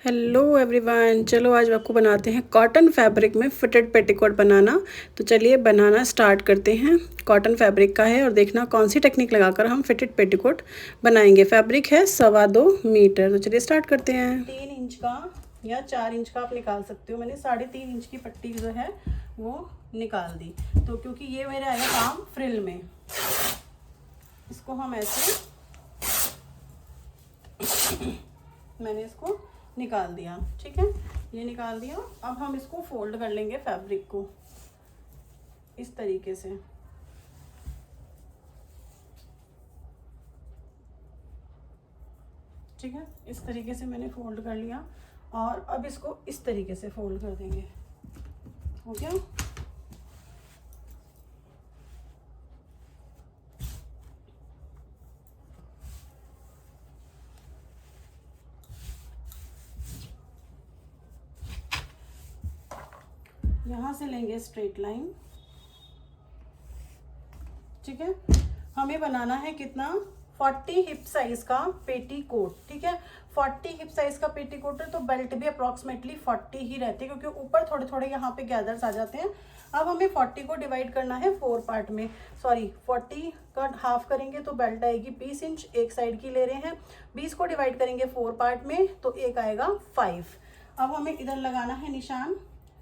Hello everyone, चलो आज आपको बनाते हैं कॉटन फैब्रिक में फिटेड पेटीकोट बनाना। तो चलिए बनाना स्टार्ट करते हैं। कॉटन फैब्रिक का है और देखना कौन सी टेक्निक लगाकर हम फिटेड पेटीकोट बनाएंगे। फैब्रिक है 2.25 मीटर। तो चलिए स्टार्ट करते हैं। 3 इंच का या 4 इंच का आप निकाल सकते हो। मैंने 3.5 इंच की पट्टी जो है वो निकाल दी। तो क्योंकि ये मेरा आएगा काम फ्रिल में, इसको हम ऐसे मैंने इसको निकाल दिया। ठीक है, ये निकाल दिया। अब हम इसको फोल्ड कर लेंगे फैब्रिक को इस तरीके से। ठीक है, इस तरीके से मैंने फोल्ड कर लिया और अब इसको इस तरीके से फोल्ड कर देंगे। हो गया। यहाँ से लेंगे स्ट्रेट लाइन। ठीक है, हमें बनाना है कितना, 40 हिप साइज का पेटीकोट। ठीक है, 40 हिप साइज का पेटीकोट है तो बेल्ट भी अप्रॉक्सीमेटली 40 ही रहती है, क्योंकि ऊपर थोड़े थोड़े यहाँ पे गैदर्स आ जाते हैं। अब हमें 40 को डिवाइड करना है 4 पार्ट में। 40 का हाफ करेंगे तो बेल्ट आएगी 20 इंच, एक साइड की ले रहे हैं। 20 को डिवाइड करेंगे 4 पार्ट में तो एक आएगा 5। अब हमें इधर लगाना है निशान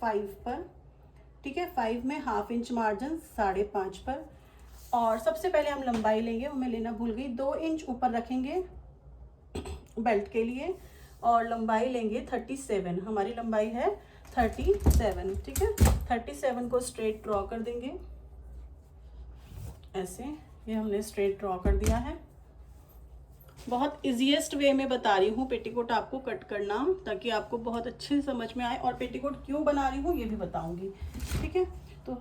5 पर। ठीक है, 5 में हाफ इंच मार्जिन 5.5 पर। और सबसे पहले हम लंबाई लेंगे, वो मैं लेना भूल गई, 2 इंच ऊपर रखेंगे बेल्ट के लिए और लंबाई लेंगे 37। हमारी लंबाई है 37। ठीक है, 37 को स्ट्रेट ड्रॉ कर देंगे ऐसे। ये हमने स्ट्रेट ड्रॉ कर दिया है। बहुत इजीएस्ट वे में बता रही हूँ पेटीकोट आपको कट करना, ताकि आपको बहुत अच्छे से समझ में आए, और पेटीकोट क्यों बना रही हूँ ये भी बताऊंगी। ठीक है, तो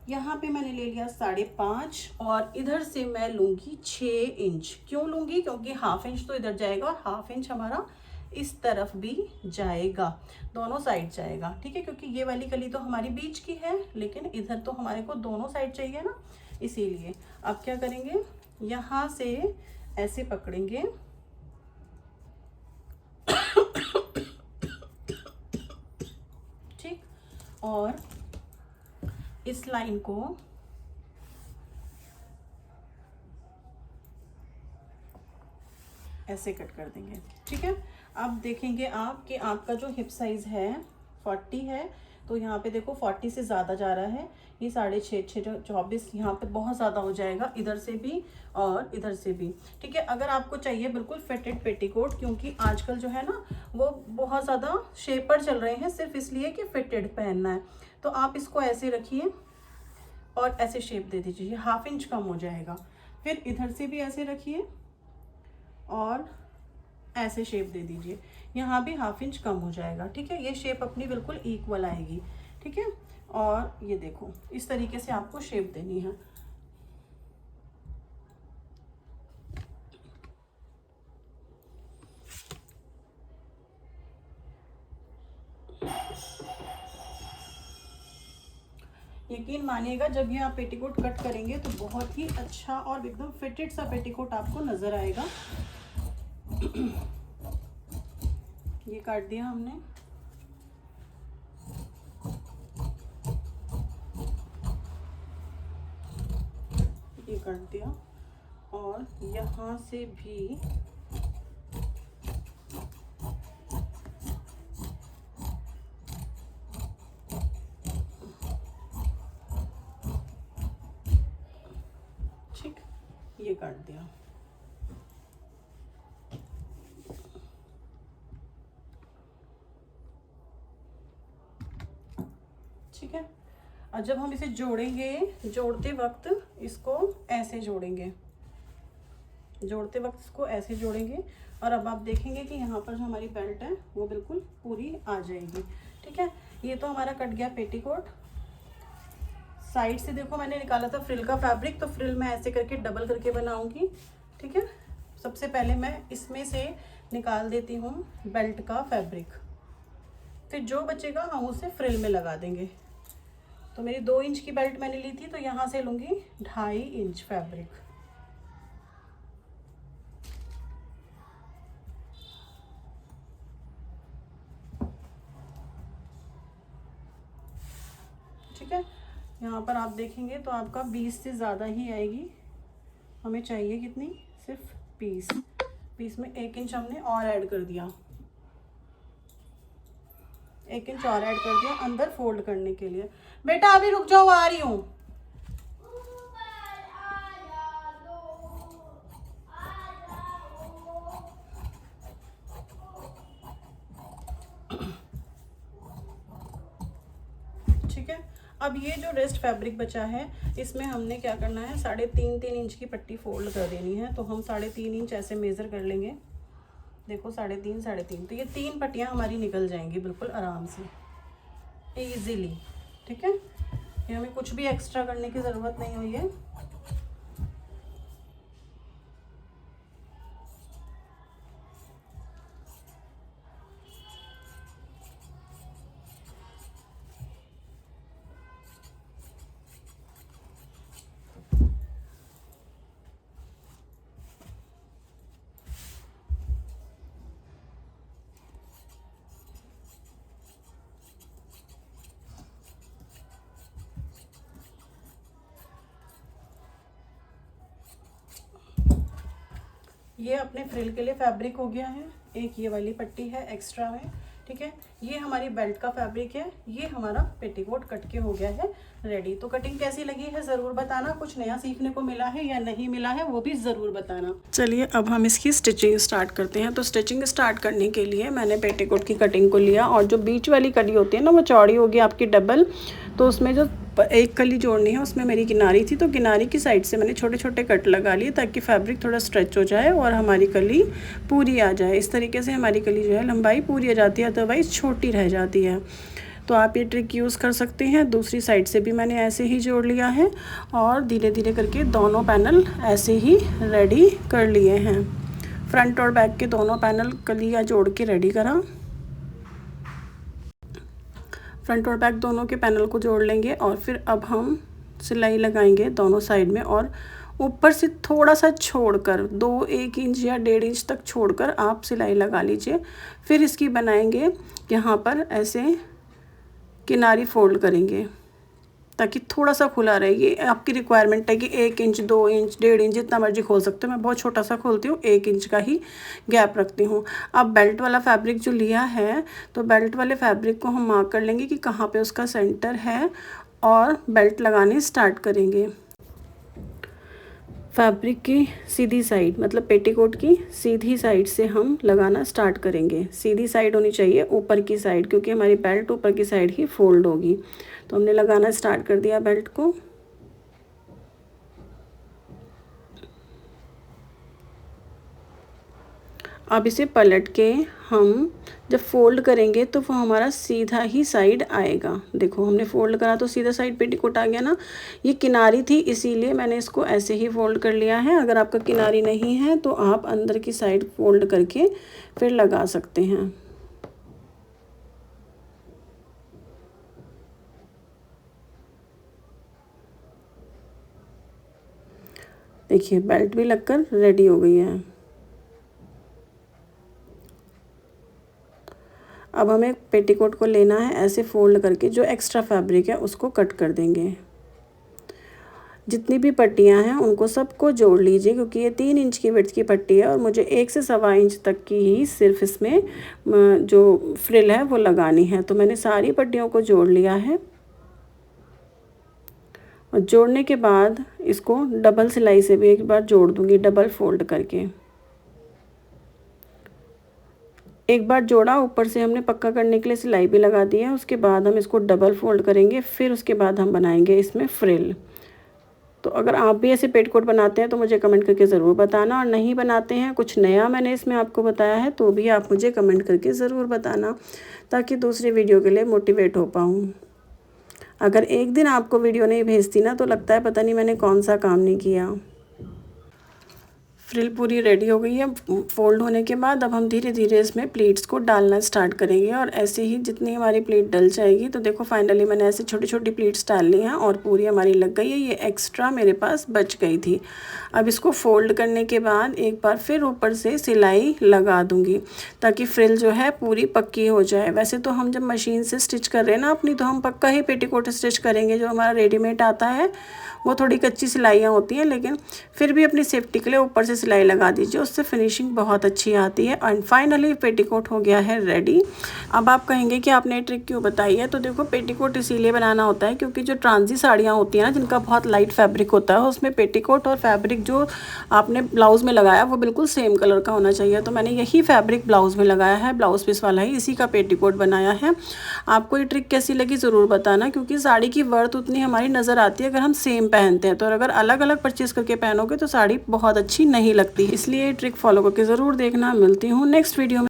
यहाँ पे मैंने ले लिया 5.5 और इधर से मैं लूंगी 6 इंच। क्यों लूंगी, क्योंकि हाफ इंच तो इधर जाएगा और हाफ इंच हमारा इस तरफ भी जाएगा, दोनों साइड जाएगा। ठीक है, क्योंकि ये वाली कली तो हमारी बीच की है, लेकिन इधर तो हमारे को दोनों साइड चाहिए ना, इसीलिए। अब क्या करेंगे, यहाँ से ऐसे पकड़ेंगे ठीक, और इस लाइन को ऐसे कट कर देंगे। ठीक है, अब देखेंगे आप कि आपका जो हिप साइज है 40 है, तो यहाँ पे देखो 40 से ज़्यादा जा रहा है। ये 6.5 24 यहाँ पे बहुत ज़्यादा हो जाएगा, इधर से भी और इधर से भी। ठीक है, अगर आपको चाहिए बिल्कुल फिटेड पेटीकोट, क्योंकि आजकल जो है ना वो बहुत ज़्यादा शेपर चल रहे हैं सिर्फ इसलिए कि फिटेड पहनना है, तो आप इसको ऐसे रखिए और ऐसे शेप दे दीजिए, हाफ इंच कम हो जाएगा। फिर इधर से भी ऐसे रखिए और ऐसे शेप दे दीजिए, यहाँ भी हाफ इंच कम हो जाएगा। ठीक है, ये शेप अपनी बिल्कुल इक्वल आएगी। ठीक है, और ये देखो इस तरीके से आपको शेप देनी है। यकीन मानिएगा, जब ये आप पेटीकोट कट करेंगे तो बहुत ही अच्छा और एकदम फिटेड सा पेटीकोट आपको नजर आएगा। ये काट दिया हमने। ये काट दिया और यहाँ से भी ठीक, ये काट दिया। ठीक है, और जब हम इसे जोड़ेंगे, जोड़ते वक्त इसको ऐसे जोड़ेंगे, जोड़ते वक्त इसको ऐसे जोड़ेंगे। और अब आप देखेंगे कि यहाँ पर जो हमारी बेल्ट है वो बिल्कुल पूरी आ जाएगी। ठीक है, ये तो हमारा कट गया पेटीकोट। साइड से देखो मैंने निकाला था फ्रिल का फैब्रिक, तो फ्रिल मैं ऐसे करके डबल करके बनाऊंगी। ठीक है, सबसे पहले मैं इसमें से निकाल देती हूँ बेल्ट का फैब्रिक, फिर जो बचेगा हम उसे फ्रिल में लगा देंगे। तो मेरी 2 इंच की बेल्ट मैंने ली थी, तो यहाँ से लूँगी 2.5 इंच फैब्रिक। ठीक है। यहाँ पर आप देखेंगे तो आपका 20 से ज़्यादा ही आएगी। हमें चाहिए कितनी, सिर्फ 20 में 1 इंच हमने और ऐड कर दिया, 1 इंच और ऐड कर दिया अंदर फोल्ड करने के लिए। बेटा अभी रुक जाओ, आ रही हूँ। ठीक है, अब ये जो रेस्ट फैब्रिक बचा है इसमें हमने क्या करना है, 3.5 इंच की पट्टी फोल्ड कर देनी है। तो हम 3.5 इंच ऐसे मेज़र कर लेंगे। देखो 3.5 तो ये 3 पट्टियाँ हमारी निकल जाएंगी बिल्कुल आराम से, इजीली। ठीक है, ये हमें कुछ भी एक्स्ट्रा करने की ज़रूरत नहीं हुई है। ये अपने फ्रिल के लिए फैब्रिक हो गया है। एक ये वाली पट्टी है एक्स्ट्रा में। ठीक है, ये हमारी बेल्ट का फैब्रिक है। ये हमारा पेटीकोट कट के हो गया है रेडी। तो कटिंग कैसी लगी है ज़रूर बताना, कुछ नया सीखने को मिला है या नहीं मिला है वो भी ज़रूर बताना। चलिए अब हम इसकी स्टिचिंग स्टार्ट करते हैं। तो स्टिचिंग स्टार्ट करने के लिए मैंने पेटीकोट की कटिंग को लिया, और जो बीच वाली कली होती है ना वो चौड़ी होगी आपकी डबल। तो उसमें जो एक कली जोड़नी है उसमें मेरी किनारी थी, तो किनारी की साइड से मैंने छोटे छोटे कट लगा लिए ताकि फैब्रिक थोड़ा स्ट्रेच हो जाए और हमारी कली पूरी आ जाए। इस तरीके से हमारी कली जो है लंबाई पूरी आ जाती है, अदरवाइज़ छोटी रह जाती है। तो आप ये ट्रिक यूज़ कर सकते हैं। दूसरी साइड से भी मैंने ऐसे ही जोड़ लिया है और धीरे धीरे करके दोनों पैनल ऐसे ही रेडी कर लिए हैं। फ्रंट और बैक के दोनों पैनल कलियाँ जोड़ के रेडी करा। फ्रंट और बैक दोनों के पैनल को जोड़ लेंगे और फिर अब हम सिलाई लगाएंगे दोनों साइड में, और ऊपर से थोड़ा सा छोड़कर 1 इंच या 1.5 इंच तक छोड़कर आप सिलाई लगा लीजिए। फिर इसकी बनाएंगे यहाँ पर ऐसे किनारी फोल्ड करेंगे ताकि थोड़ा सा खुला रहे। ये आपकी रिक्वायरमेंट है कि 1 इंच 2 इंच 1.5 इंच जितना मर्जी खोल सकते हो। मैं बहुत छोटा सा खोलती हूँ, 1 इंच का ही गैप रखती हूँ। अब बेल्ट वाला फैब्रिक जो लिया है तो बेल्ट वाले फैब्रिक को हम मार्क कर लेंगे कि कहाँ पे उसका सेंटर है और बेल्ट लगाने स्टार्ट करेंगे। फैब्रिक की सीधी साइड मतलब पेटीकोट की सीधी साइड से हम लगाना स्टार्ट करेंगे। सीधी साइड होनी चाहिए ऊपर की साइड, क्योंकि हमारी बेल्ट ऊपर की साइड ही फोल्ड होगी। तो हमने लगाना स्टार्ट कर दिया बेल्ट को। अब इसे पलट के हम जब फोल्ड करेंगे तो वो हमारा सीधा ही साइड आएगा। देखो हमने फोल्ड करा तो सीधा साइड पेटीकोट आ गया ना। ये किनारी थी इसीलिए मैंने इसको ऐसे ही फोल्ड कर लिया है। अगर आपका किनारी नहीं है तो आप अंदर की साइड फोल्ड करके फिर लगा सकते हैं। देखिए बेल्ट भी लगकर रेडी हो गई है। अब हमें पेटीकोट को लेना है ऐसे फोल्ड करके, जो एक्स्ट्रा फैब्रिक है उसको कट कर देंगे। जितनी भी पट्टियां हैं उनको सबको जोड़ लीजिए, क्योंकि ये 3 इंच की विड्थ की पट्टी है और मुझे 1 से 1.25 इंच तक की ही सिर्फ इसमें जो फ्रिल है वो लगानी है। तो मैंने सारी पट्टियों को जोड़ लिया है और जोड़ने के बाद इसको डबल सिलाई से भी एक बार जोड़ दूंगी, डबल फोल्ड करके। एक बार जोड़ा, ऊपर से हमने पक्का करने के लिए सिलाई भी लगा दी है। उसके बाद हम इसको डबल फोल्ड करेंगे, फिर उसके बाद हम बनाएंगे इसमें फ्रिल। तो अगर आप भी ऐसे पेटीकोट बनाते हैं तो मुझे कमेंट करके ज़रूर बताना, और नहीं बनाते हैं कुछ नया मैंने इसमें आपको बताया है तो भी आप मुझे कमेंट करके ज़रूर बताना, ताकि दूसरी वीडियो के लिए मोटिवेट हो पाऊँ। अगर एक दिन आपको वीडियो नहीं भेजती ना तो लगता है पता नहीं मैंने कौन सा काम नहीं किया। फ्रिल पूरी रेडी हो गई है फोल्ड होने के बाद। अब हम धीरे धीरे इसमें प्लेट्स को डालना स्टार्ट करेंगे और ऐसे ही जितनी हमारी प्लेट डल जाएगी, तो देखो फाइनली मैंने ऐसे छोटी छोटी प्लेट्स डाल ली हैं और पूरी हमारी लग गई है। ये एक्स्ट्रा मेरे पास बच गई थी। अब इसको फोल्ड करने के बाद एक बार फिर ऊपर से सिलाई लगा दूंगी ताकि फ्रिल जो है पूरी पक्की हो जाए। वैसे तो हम जब मशीन से स्टिच कर रहे हैं ना अपनी, तो हम पक्का ही पेटीकोट स्टिच करेंगे। जो हमारा रेडीमेड आता है वो थोड़ी कच्ची सिलाइयाँ होती हैं, लेकिन फिर भी अपनी सेफ्टी के लिए ऊपर से सिलाई लगा दीजिए, उससे फिनिशिंग बहुत अच्छी आती है। एंड फाइनली पेटीकोट हो गया है रेडी। अब आप कहेंगे कि आपने ट्रिक क्यों बताई है, तो देखो पेटीकोट इसीलिए बनाना होता है क्योंकि जो ट्रांजी साड़ियाँ होती हैं ना, जिनका बहुत लाइट फैब्रिक होता है, उसमें पेटीकोट और फैब्रिक जो आपने ब्लाउज़ में लगाया वो बिल्कुल सेम कलर का होना चाहिए। तो मैंने यही फैब्रिक ब्लाउज़ में लगाया है, ब्लाउज़ पीस वाला ही, इसी का पेटीकोट बनाया है। आपको ये ट्रिक कैसी लगी ज़रूर बताना, क्योंकि साड़ी की वर्थ उतनी हमारी नज़र आती है अगर हम सेम पहनते हैं। तो अगर अलग अलग परचेज़ करके पहनोगे तो साड़ी बहुत अच्छी नहीं लगती। इसलिए ट्रिक फॉलो करके ज़रूर देखना। मिलती हूँ नेक्स्ट वीडियो में।